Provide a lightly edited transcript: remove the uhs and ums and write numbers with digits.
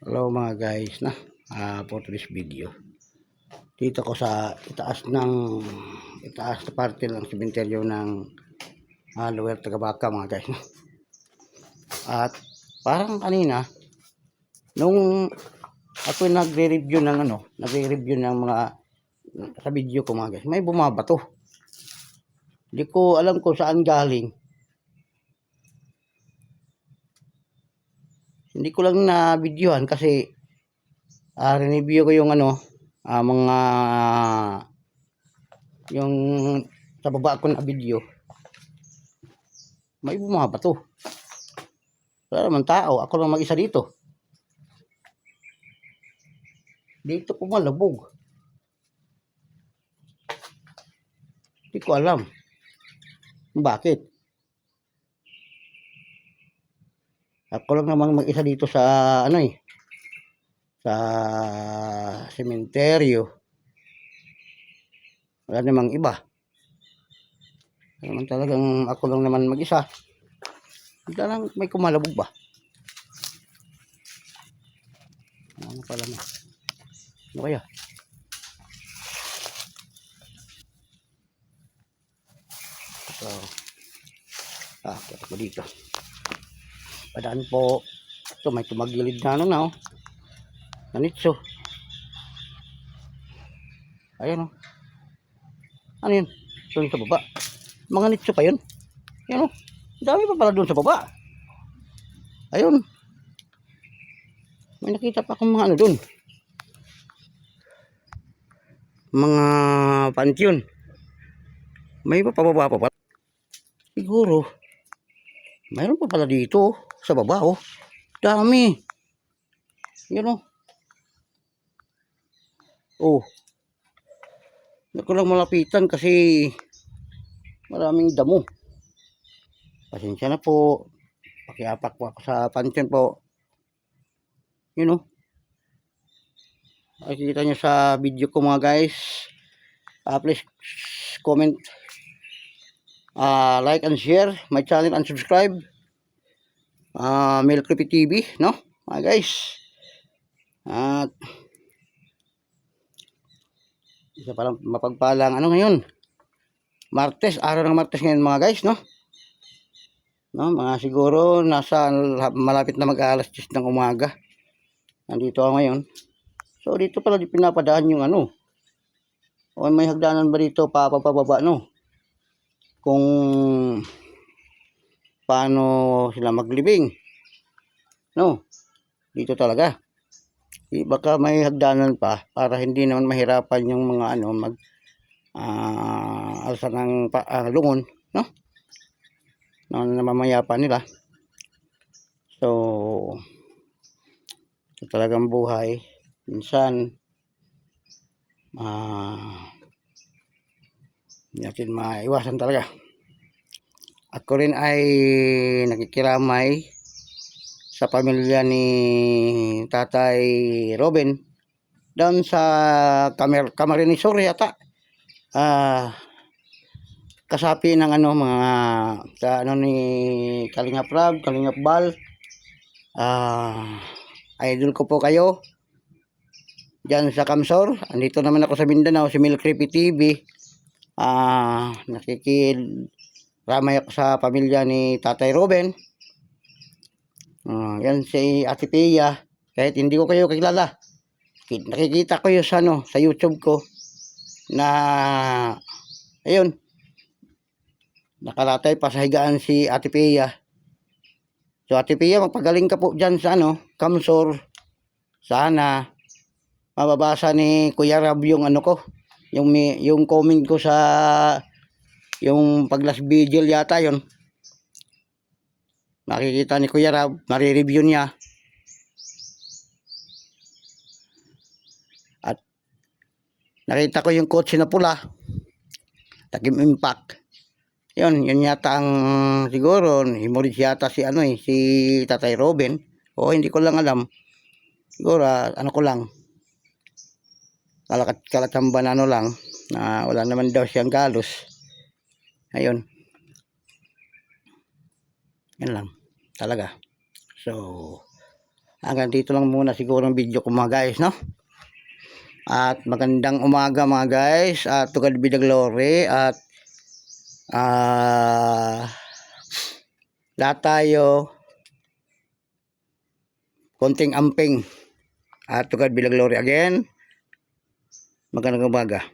Hello mga guys na for this video dito ko sa itaas na parte ng sementeryo ng Lower Tagabaka mga guys no? At parang kanina nung ako nagre-review ng mga sa video ko mga guys, may bumabato. Hindi ko alam kung saan galing. Hindi ko lang na videohan kasi review ko yung mga yung sa baba ko na video, may bumabato. Wala naman tao, ako lang mag-isa dito. Dito pumalabog. Hindi ko alam bakit. Ako lang naman mag-isa dito sa sa sementeryo. Wala namang iba. Naman talagang ako lang naman mag-isa. Bigla lang may kumalabog ba? Ano pala na? Ano kaya? So, kita ko dito. Padaan po. Ito may tumagilid na nanitso. Ayan o. Ano yun? Doon sa baba. Mga nitso pa yun. Ayan o. Dami pa pala doon sa baba. Ayun. May nakita pa akong mga doon. Mga pantyon. May pa pababa pa pala. Siguro. Mayroon pa pala dito. Sa baba oh. Dami. Yan oh. Oh. Hindi ko lang malapitan kasi maraming damo. Pasensya na po. Pakiapak po ako sa pansyon po. Yun oh. Makikita nyo sa video ko mga guys. Please comment, like and share my channel and subscribe. Mel Creepy TV, no? Mga guys. At isa palang mapagpalang ngayon. Martes, araw ng Martes ngayon mga guys, no? No, mga siguro nasa malapit na mag-alas 10 ng umaga. Nandito ako ngayon. So dito pala di pinapadaan yung o may hagdanan ba dito papababa no? Kung paano sila maglibing. No? Dito talaga. Baka may hagdanan pa para hindi naman mahirapan yung mga mag alsa ng lungon, no? Na namamayapan nila. So ito talagang buhay. Minsan hindi natin maiwasan talaga. Ako rin ay nakikiramay sa pamilya ni Tatay Robin doon sa Camarines Sur yata. Kasapi ng mga sa ni Kalingap Rab, Kalingap Bal. Idol ko po kayo diyan sa Kamsor. Andito naman ako sa Mindanao, si Mel Creepy TV. Nakikiramay ako sa pamilya ni Tatay Robin. Yan si Ate Pia. Kahit hindi ko kayo kilala, nakikita ko yun sa YouTube ko na ayun, nakalatay pa sa higaan si Ate Pia. So Ate Pia, magpagaling ka po dyan sa Kamsor. Sana mababasa ni Kuya Rab yung ko, yung comment ko sa yung pag-last video yata yun. Makikita ni Kuya Rab, mari-review niya. At nakita ko yung kotse na pula, Takim Impact. Yun yata ang siguro himorid yata si si Tatay Robin. O hindi ko lang alam. Siguro ko lang. Kalatamban lang na wala naman daw siyang galos. Ayun. Yan lang talaga. So Hanggang dito lang muna siguro ang video ko mga guys, no? At magandang umaga mga guys. At to God be the glory. At lahat tayo konting amping. At to God be the glory again. Magandang umaga.